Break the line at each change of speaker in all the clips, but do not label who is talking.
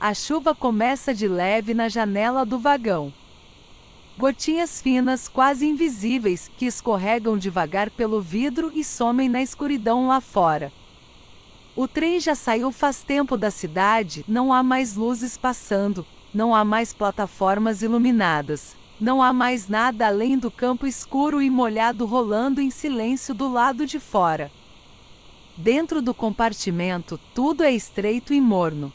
A chuva começa de leve na janela do vagão. Gotinhas finas, quase invisíveis, que escorregam devagar pelo vidro e somem na escuridão lá fora. O trem já saiu faz tempo da cidade, não há mais luzes passando, não há mais plataformas iluminadas, não há mais nada além do campo escuro e molhado rolando em silêncio do lado de fora. Dentro do compartimento, tudo é estreito e morno.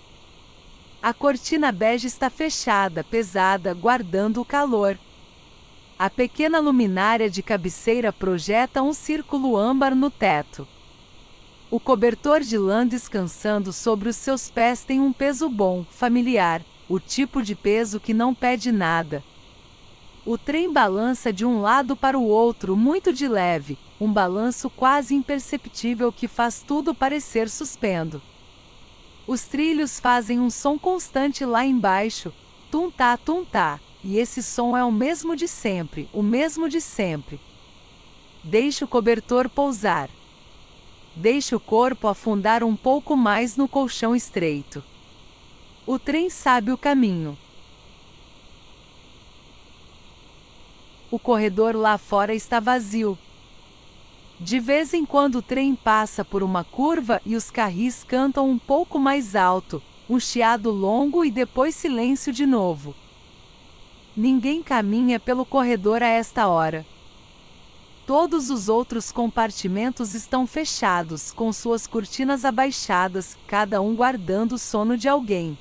A cortina bege está fechada, pesada, guardando o calor. A pequena luminária de cabeceira projeta um círculo âmbar no teto. O cobertor de lã descansando sobre os seus pés tem um peso bom, familiar, o tipo de peso que não pede nada. O trem balança de um lado para o outro muito de leve, um balanço quase imperceptível que faz tudo parecer suspendo. Os trilhos fazem um som constante lá embaixo, tum-tá, e esse som é o mesmo de sempre, o mesmo de sempre. Deixe o cobertor pousar. Deixe o corpo afundar um pouco mais no colchão estreito. O trem sabe o caminho. O corredor lá fora está vazio. De vez em quando o trem passa por uma curva e os carris cantam um pouco mais alto, um chiado longo e depois silêncio de novo. Ninguém caminha pelo corredor a esta hora. Todos os outros compartimentos estão fechados, com suas cortinas abaixadas, cada um guardando o sono de alguém.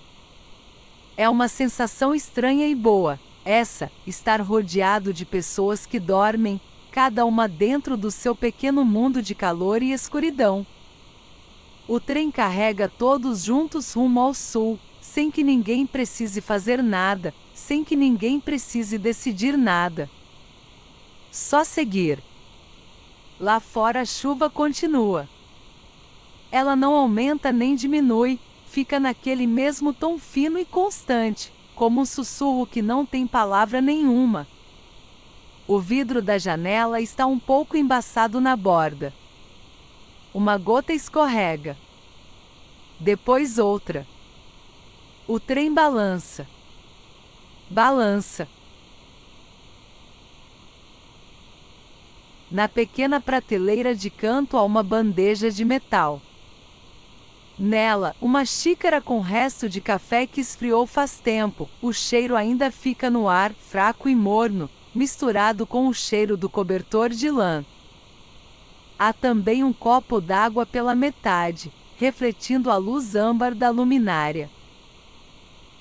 É uma sensação estranha e boa, essa, estar rodeado de pessoas que dormem, cada uma dentro do seu pequeno mundo de calor e escuridão. O trem carrega todos juntos rumo ao sul, sem que ninguém precise fazer nada, sem que ninguém precise decidir nada. Só seguir. Lá fora a chuva continua. Ela não aumenta nem diminui, fica naquele mesmo tom fino e constante, como um sussurro que não tem palavra nenhuma. O vidro da janela está um pouco embaçado na borda. Uma gota escorrega. Depois outra. O trem balança. Balança. Na pequena prateleira de canto há uma bandeja de metal. Nela, uma xícara com resto de café que esfriou faz tempo, o cheiro ainda fica no ar, fraco e morno, misturado com o cheiro do cobertor de lã. Há também um copo d'água pela metade, refletindo a luz âmbar da luminária.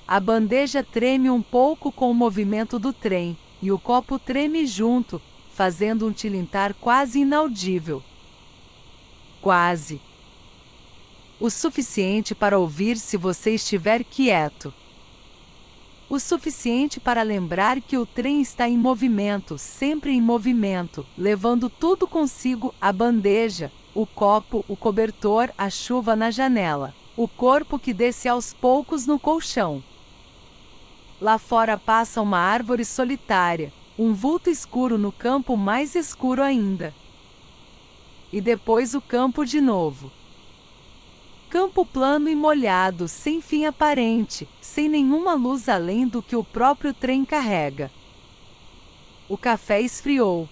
A bandeja treme um pouco com o movimento do trem, e o copo treme junto, fazendo um tilintar quase inaudível. Quase. O suficiente para ouvir se você estiver quieto. O suficiente para lembrar que o trem está em movimento, sempre em movimento, levando tudo consigo, a bandeja, o copo, o cobertor, a chuva na janela, o corpo que desce aos poucos no colchão. Lá fora passa uma árvore solitária, um vulto escuro no campo mais escuro ainda. E depois o campo de novo. Campo plano e molhado, sem fim aparente, sem nenhuma luz além do que o próprio trem carrega. O café esfriou.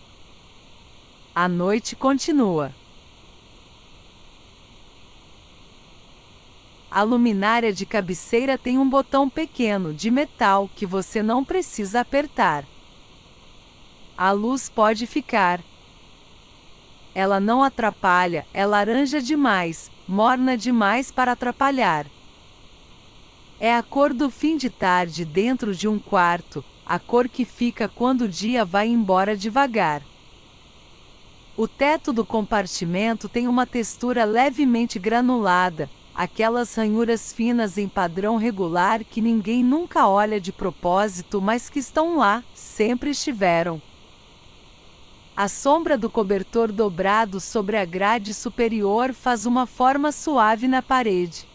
A noite continua. A luminária de cabeceira tem um botão pequeno, de metal, que você não precisa apertar. A luz pode ficar. Ela não atrapalha, é laranja demais, morna demais para atrapalhar. É a cor do fim de tarde dentro de um quarto, a cor que fica quando o dia vai embora devagar. O teto do compartimento tem uma textura levemente granulada, aquelas ranhuras finas em padrão regular que ninguém nunca olha de propósito, mas que estão lá, sempre estiveram. A sombra do cobertor dobrado sobre a grade superior faz uma forma suave na parede.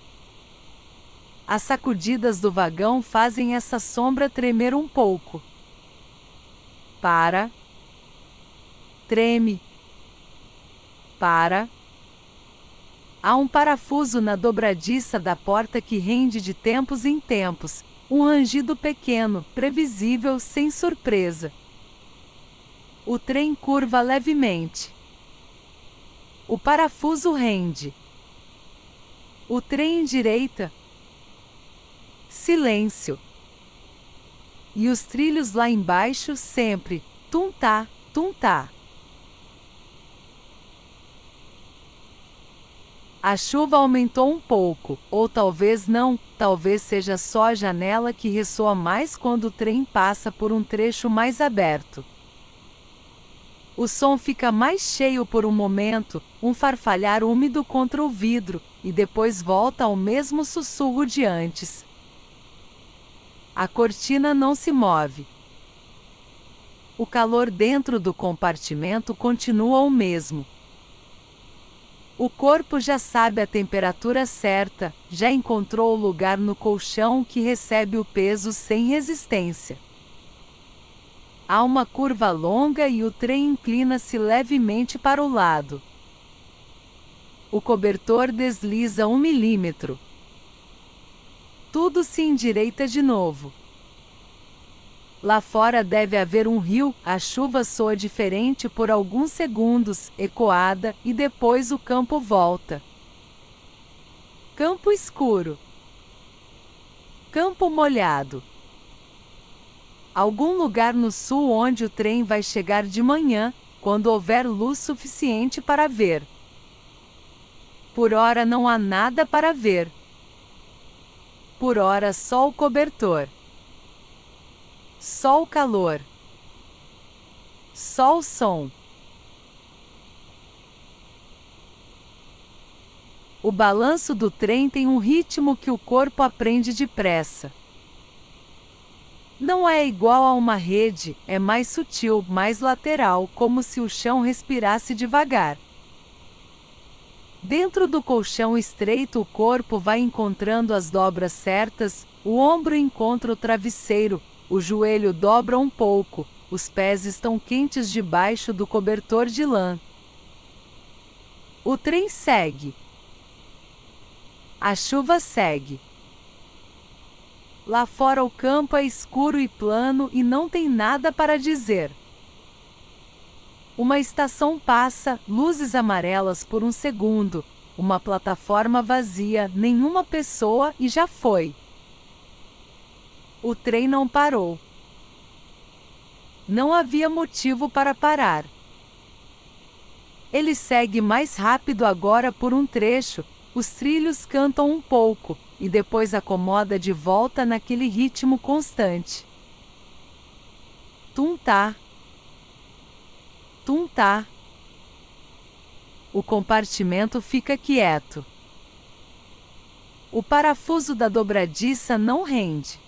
As sacudidas do vagão fazem essa sombra tremer um pouco. Para. Treme. Para. Há um parafuso na dobradiça da porta que rende de tempos em tempos, um rangido pequeno, previsível, sem surpresa. O trem curva levemente. O parafuso rende. O trem endireita. Silêncio. E os trilhos lá embaixo sempre, tum-tá, tum-tá. A chuva aumentou um pouco, ou talvez não, talvez seja só a janela que ressoa mais quando o trem passa por um trecho mais aberto. O som fica mais cheio por um momento, um farfalhar úmido contra o vidro, e depois volta ao mesmo sussurro de antes. A cortina não se move. O calor dentro do compartimento continua o mesmo. O corpo já sabe a temperatura certa, já encontrou o lugar no colchão que recebe o peso sem resistência. Há uma curva longa e o trem inclina-se levemente para o lado. O cobertor desliza 1 milímetro. Tudo se endireita de novo. Lá fora deve haver um rio, a chuva soa diferente por alguns segundos, ecoada, e depois o campo volta. Campo escuro. Campo molhado. Algum lugar no sul onde o trem vai chegar de manhã, quando houver luz suficiente para ver. Por ora não há nada para ver. Por ora só o cobertor. Só o calor. Só o som. O balanço do trem tem um ritmo que o corpo aprende depressa. Não é igual a uma rede, é mais sutil, mais lateral, como se o chão respirasse devagar. Dentro do colchão estreito o corpo vai encontrando as dobras certas, o ombro encontra o travesseiro, o joelho dobra um pouco, os pés estão quentes debaixo do cobertor de lã. O trem segue. A chuva segue. Lá fora o campo é escuro e plano e não tem nada para dizer. Uma estação passa, luzes amarelas por um segundo, uma plataforma vazia, nenhuma pessoa e já foi. O trem não parou. Não havia motivo para parar. Ele segue mais rápido agora por um trecho, os trilhos cantam um pouco, e depois acomoda de volta naquele ritmo constante. Tum-tá. Tum-tá. O compartimento fica quieto. O parafuso da dobradiça não rende.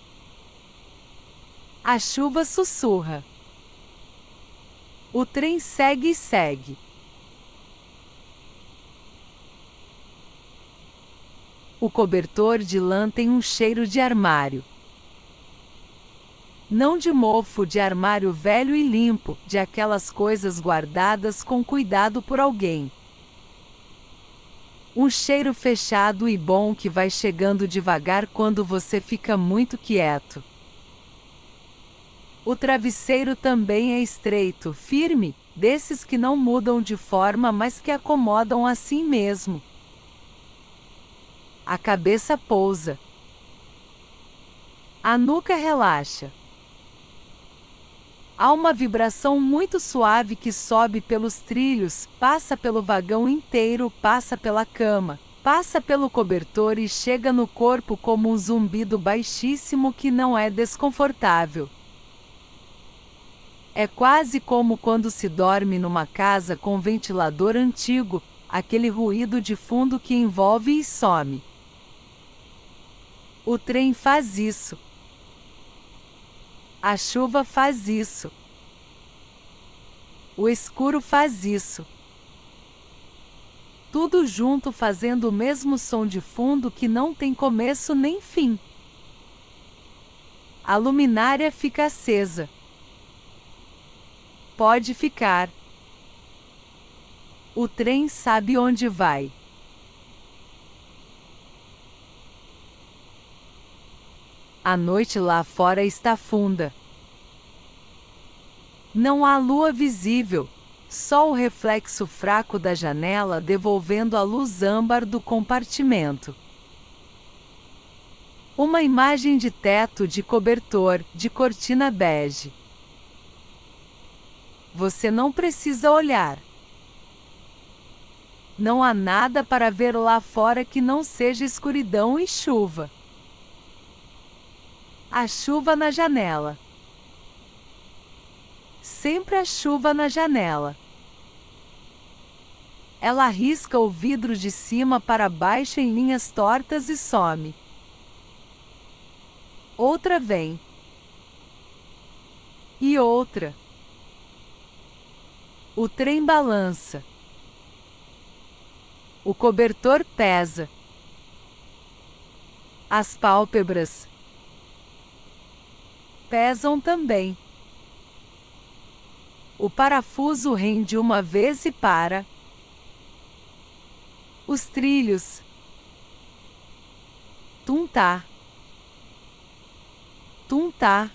A chuva sussurra. O trem segue e segue. O cobertor de lã tem um cheiro de armário. Não de mofo, de armário velho e limpo, de aquelas coisas guardadas com cuidado por alguém. Um cheiro fechado e bom que vai chegando devagar quando você fica muito quieto. O travesseiro também é estreito, firme, desses que não mudam de forma mas que acomodam assim mesmo. A cabeça pousa. A nuca relaxa. Há uma vibração muito suave que sobe pelos trilhos, passa pelo vagão inteiro, passa pela cama, passa pelo cobertor e chega no corpo como um zumbido baixíssimo que não é desconfortável. É quase como quando se dorme numa casa com ventilador antigo, aquele ruído de fundo que envolve e some. O trem faz isso. A chuva faz isso. O escuro faz isso. Tudo junto fazendo o mesmo som de fundo que não tem começo nem fim. A luminária fica acesa. Pode ficar. O trem sabe onde vai. A noite lá fora está funda. Não há lua visível, só o reflexo fraco da janela devolvendo a luz âmbar do compartimento. Uma imagem de teto de cobertor, de cortina bege. Você não precisa olhar. Não há nada para ver lá fora que não seja escuridão e chuva. A chuva na janela. Sempre a chuva na janela. Ela risca o vidro de cima para baixo em linhas tortas e some. Outra vem. E outra. O trem balança. O cobertor pesa. As pálpebras pesam também. O parafuso rende uma vez e para. Os trilhos. Tum-tá. Tum-tá.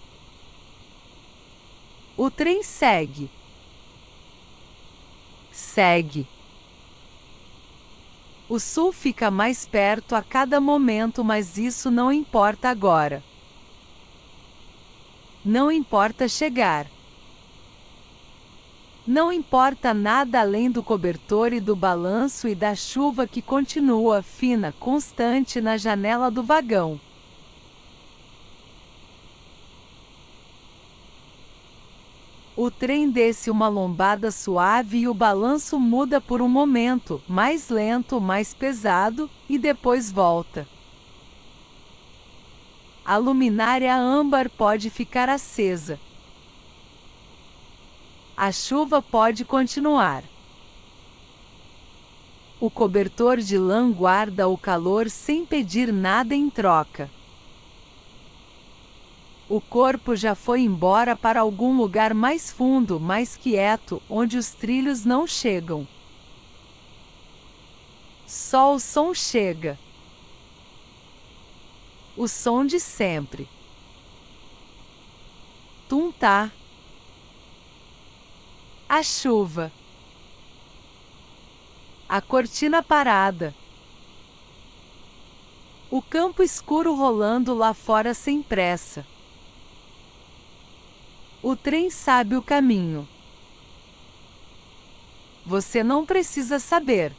O trem segue. Segue. O sul fica mais perto a cada momento, mas isso não importa agora. Não importa chegar. Não importa nada além do cobertor e do balanço e da chuva que continua fina, constante na janela do vagão. O trem desce uma lombada suave e o balanço muda por um momento, mais lento, mais pesado, e depois volta. A luminária âmbar pode ficar acesa. A chuva pode continuar. O cobertor de lã guarda o calor sem pedir nada em troca. O corpo já foi embora para algum lugar mais fundo, mais quieto, onde os trilhos não chegam. Só o som chega. O som de sempre. Tum-tá. A chuva. A cortina parada. O campo escuro rolando lá fora sem pressa. O trem sabe o caminho. Você não precisa saber.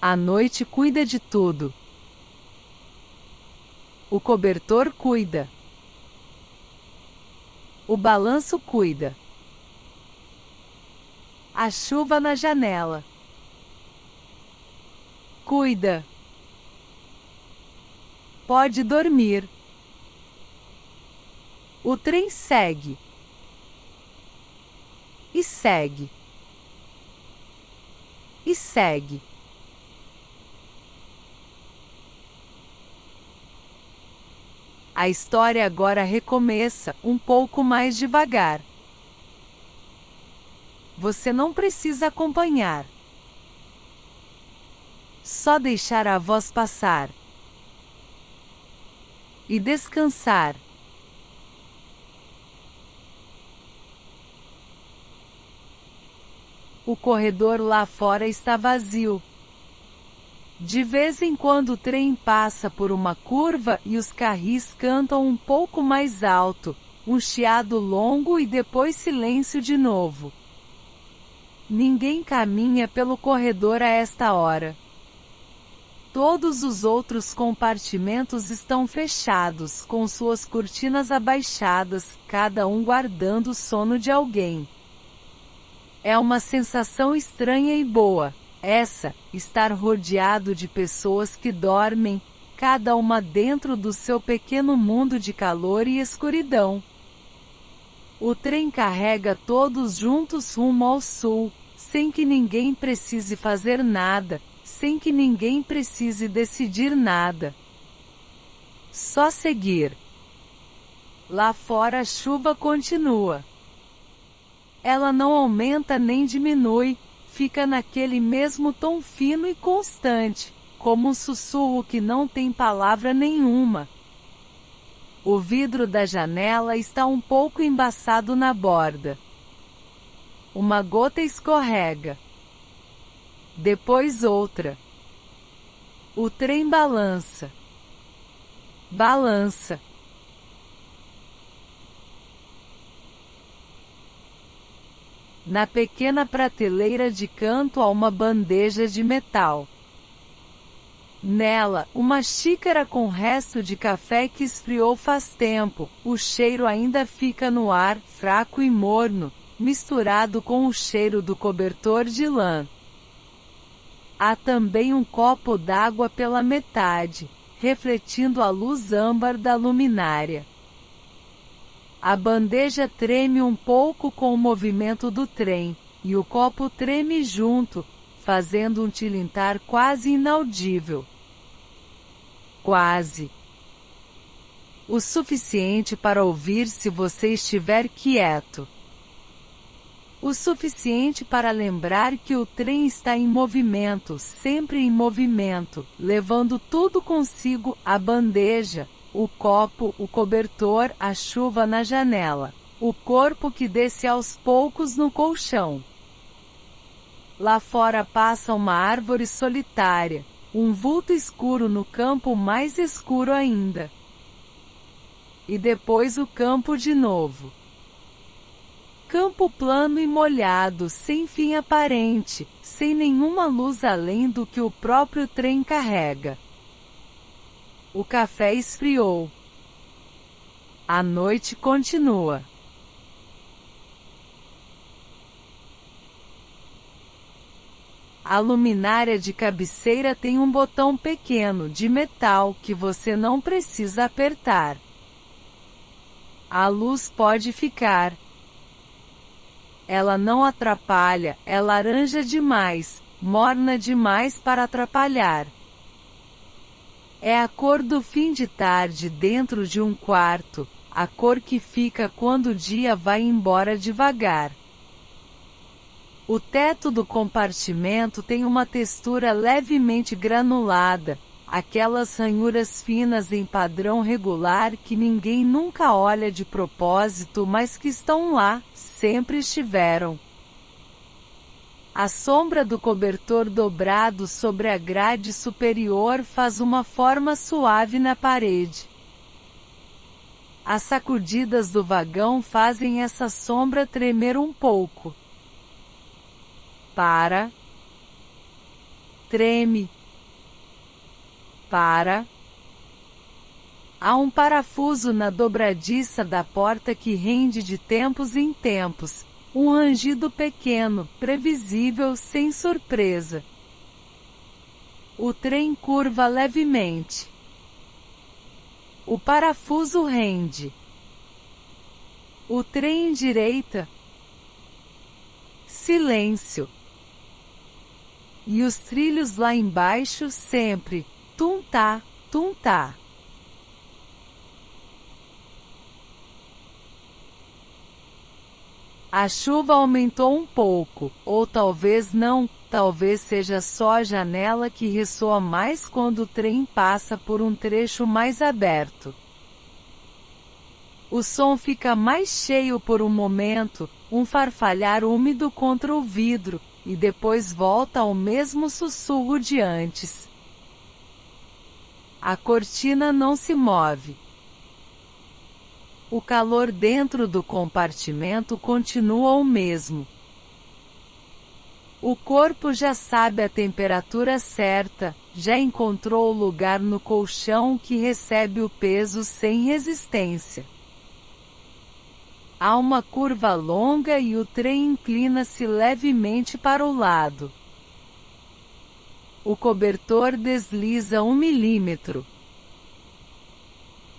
A noite cuida de tudo. O cobertor cuida. O balanço cuida. A chuva na janela. Cuida. Pode dormir. O trem segue. E segue. E segue. A história agora recomeça, um pouco mais devagar. Você não precisa acompanhar. Só deixar a voz passar. E descansar. O corredor lá fora está vazio. De vez em quando o trem passa por uma curva e os carris cantam um pouco mais alto, um chiado longo e depois silêncio de novo. Ninguém caminha pelo corredor a esta hora. Todos os outros compartimentos estão fechados, com suas cortinas abaixadas, cada um guardando o sono de alguém. É uma sensação estranha e boa, essa, estar rodeado de pessoas que dormem, cada uma dentro do seu pequeno mundo de calor e escuridão. O trem carrega todos juntos rumo ao sul, sem que ninguém precise fazer nada, sem que ninguém precise decidir nada. Só seguir. Lá fora a chuva continua. Ela não aumenta nem diminui, fica naquele mesmo tom fino e constante, como um sussurro que não tem palavra nenhuma, O vidro da janela está um pouco embaçado na borda. Uma gota escorrega. Depois outra. O trem balança. Balança. Na pequena prateleira de canto há uma bandeja de metal. Nela, uma xícara com resto de café que esfriou faz tempo. O cheiro ainda fica no ar, fraco e morno, misturado com o cheiro do cobertor de lã. Há também um copo d'água pela metade, refletindo a luz âmbar da luminária. A bandeja treme um pouco com o movimento do trem, e o copo treme junto, fazendo um tilintar quase inaudível. Quase. O suficiente para ouvir se você estiver quieto. O suficiente para lembrar que o trem está em movimento, sempre em movimento, levando tudo consigo, a bandeja, o copo, o cobertor, a chuva na janela, o corpo que desce aos poucos no colchão. Lá fora passa uma árvore solitária, um vulto escuro no campo mais escuro ainda. E depois o campo de novo. Campo plano e molhado, sem fim aparente, sem nenhuma luz além do que o próprio trem carrega. O café esfriou. A noite continua. A luminária de cabeceira tem um botão pequeno de metal que você não precisa apertar. A luz pode ficar. Ela não atrapalha, é laranja demais, morna demais para atrapalhar. É a cor do fim de tarde dentro de um quarto, a cor que fica quando o dia vai embora devagar. O teto do compartimento tem uma textura levemente granulada, aquelas ranhuras finas em padrão regular que ninguém nunca olha de propósito, mas que estão lá, sempre estiveram. A sombra do cobertor dobrado sobre a grade superior faz uma forma suave na parede. As sacudidas do vagão fazem essa sombra tremer um pouco. Para. Treme. Para. Há um parafuso na dobradiça da porta que rende de tempos em tempos. Um rangido pequeno, previsível, sem surpresa. O trem curva levemente. O parafuso rende. O trem endireita. Silêncio. E os trilhos lá embaixo sempre, tum-tá, tum-tá. A chuva aumentou um pouco, ou talvez não, talvez seja só a janela que ressoa mais quando o trem passa por um trecho mais aberto. O som fica mais cheio por um momento, um farfalhar úmido contra o vidro, e depois volta ao mesmo sussurro de antes. A cortina não se move. O calor dentro do compartimento continua o mesmo. O corpo já sabe a temperatura certa, já encontrou o lugar no colchão que recebe o peso sem resistência. Há uma curva longa e o trem inclina-se levemente para o lado. O cobertor desliza 1 milímetro.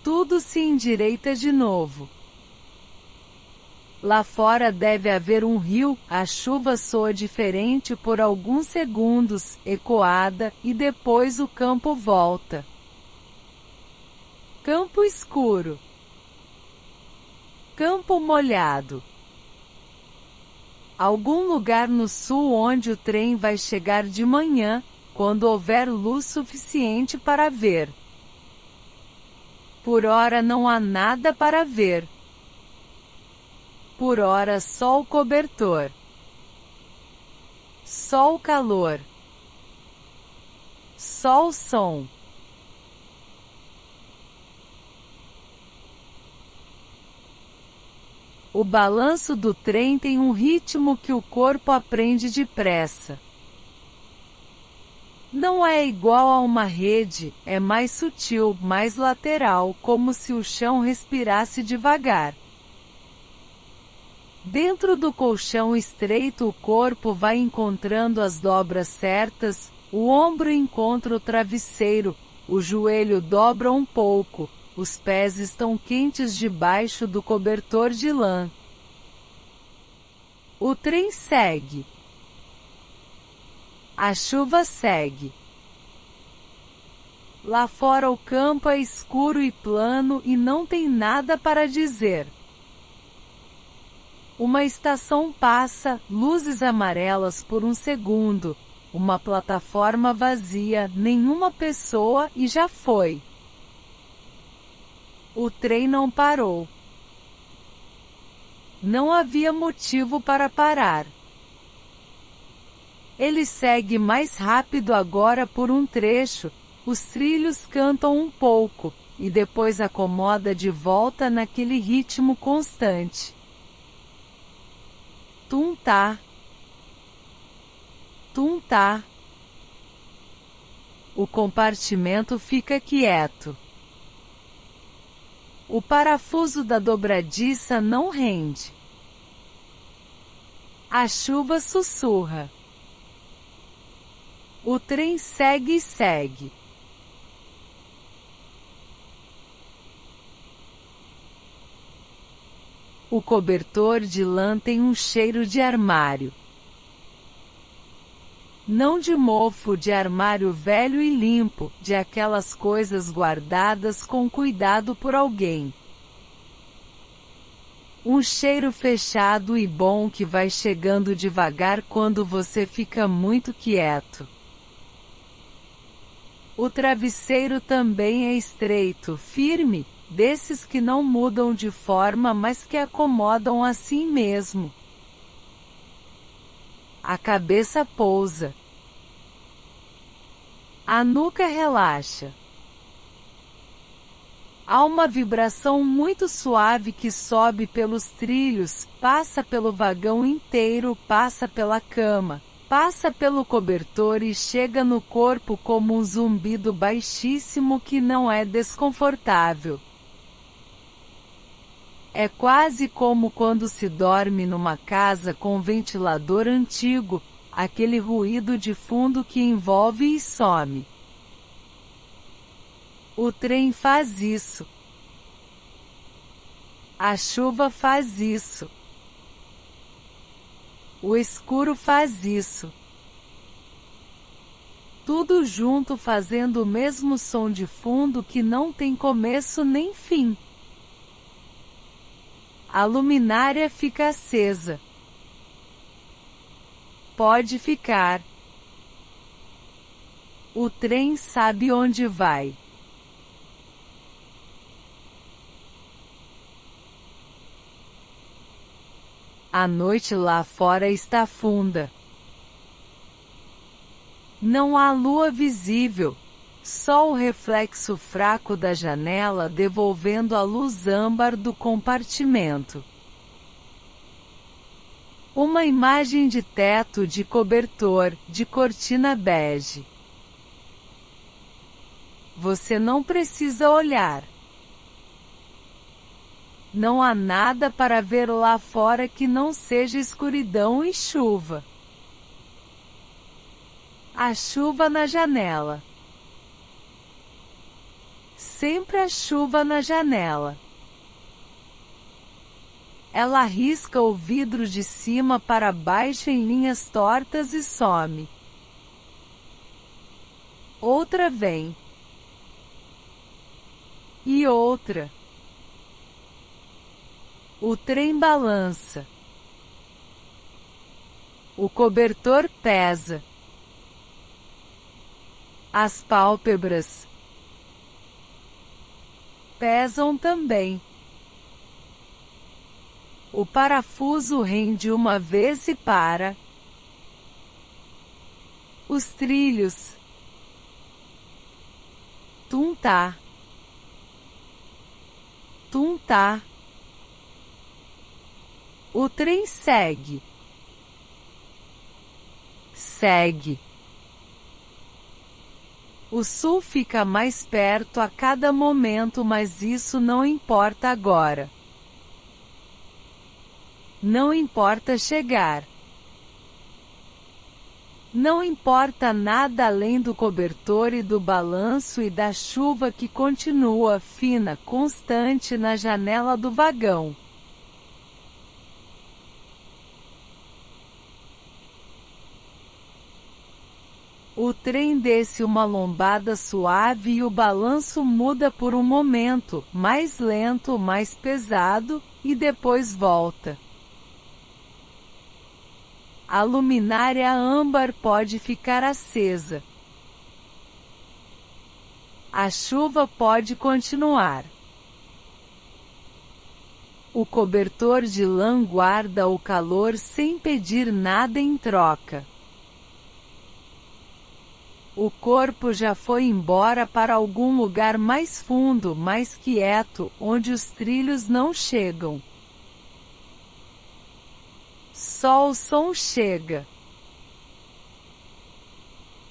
Tudo se endireita de novo. Lá fora deve haver um rio, a chuva soa diferente por alguns segundos, ecoada, e depois o campo volta. Campo escuro. Campo molhado. Algum lugar no sul onde o trem vai chegar de manhã, quando houver luz suficiente para ver. Por ora não há nada para ver. Por ora só o cobertor. Só o calor. Só o som. O balanço do trem tem um ritmo que o corpo aprende depressa. Não é igual a uma rede, é mais sutil, mais lateral, como se o chão respirasse devagar. Dentro do colchão estreito o corpo vai encontrando as dobras certas, o ombro encontra o travesseiro, o joelho dobra um pouco, os pés estão quentes debaixo do cobertor de lã. O trem segue. A chuva segue. Lá fora o campo é escuro e plano e não tem nada para dizer. Uma estação passa, luzes amarelas por um segundo, uma plataforma vazia, nenhuma pessoa e já foi. O trem não parou. Não havia motivo para parar. Ele segue mais rápido agora por um trecho, os trilhos cantam um pouco, e depois acomoda de volta naquele ritmo constante. Tum-tá. Tum-tá. O compartimento fica quieto. O parafuso da dobradiça não rende. A chuva sussurra. O trem segue e segue. O cobertor de lã tem um cheiro de armário. Não de mofo, de armário velho e limpo, de aquelas coisas guardadas com cuidado por alguém. Um cheiro fechado e bom que vai chegando devagar quando você fica muito quieto. O travesseiro também é estreito, firme, desses que não mudam de forma mas que acomodam assim mesmo. A cabeça pousa. A nuca relaxa. Há uma vibração muito suave que sobe pelos trilhos, passa pelo vagão inteiro, passa pela cama, passa pelo cobertor e chega no corpo como um zumbido baixíssimo que não é desconfortável. É quase como quando se dorme numa casa com ventilador antigo, aquele ruído de fundo que envolve e some. O trem faz isso. A chuva faz isso. O escuro faz isso. Tudo junto fazendo o mesmo som de fundo que não tem começo nem fim. A luminária fica acesa. Pode ficar. O trem sabe onde vai. A noite lá fora está funda. Não há lua visível, só o reflexo fraco da janela devolvendo a luz âmbar do compartimento. Uma imagem de teto de cobertor, de cortina bege. Você não precisa olhar. Não há nada para ver lá fora que não seja escuridão e chuva. A chuva na janela. Sempre a chuva na janela. Ela risca o vidro de cima para baixo em linhas tortas e some. Outra vem. E outra. O trem balança. O cobertor pesa. As pálpebras. pesam também. O parafuso rende uma vez e para. Os trilhos. Tum-tá. Tum-tá. O trem segue. Segue. O sul fica mais perto a cada momento, mas isso não importa agora. Não importa chegar. Não importa nada além do cobertor e do balanço e da chuva que continua fina, constante na janela do vagão. O trem desce uma lombada suave e o balanço muda por um momento, mais lento, mais pesado, e depois volta. A luminária âmbar pode ficar acesa. A chuva pode continuar. O cobertor de lã guarda o calor sem pedir nada em troca. O corpo já foi embora para algum lugar mais fundo, mais quieto, onde os trilhos não chegam. Só o som chega.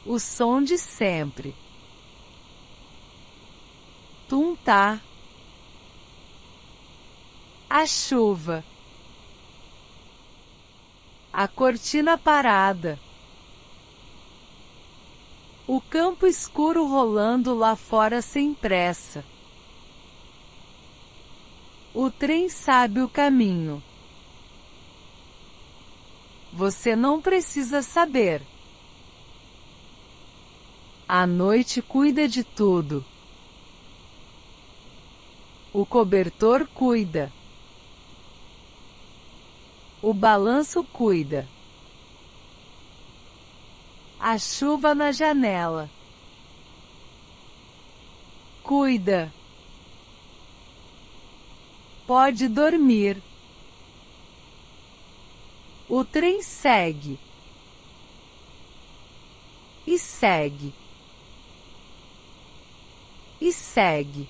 O som de sempre. Tum-tá. A chuva. A cortina parada. O campo escuro rolando lá fora sem pressa. O trem sabe o caminho. Você não precisa saber. A noite cuida de tudo. O cobertor cuida. O balanço cuida. A chuva na janela. Cuida. Pode dormir. O trem segue. E segue. E segue.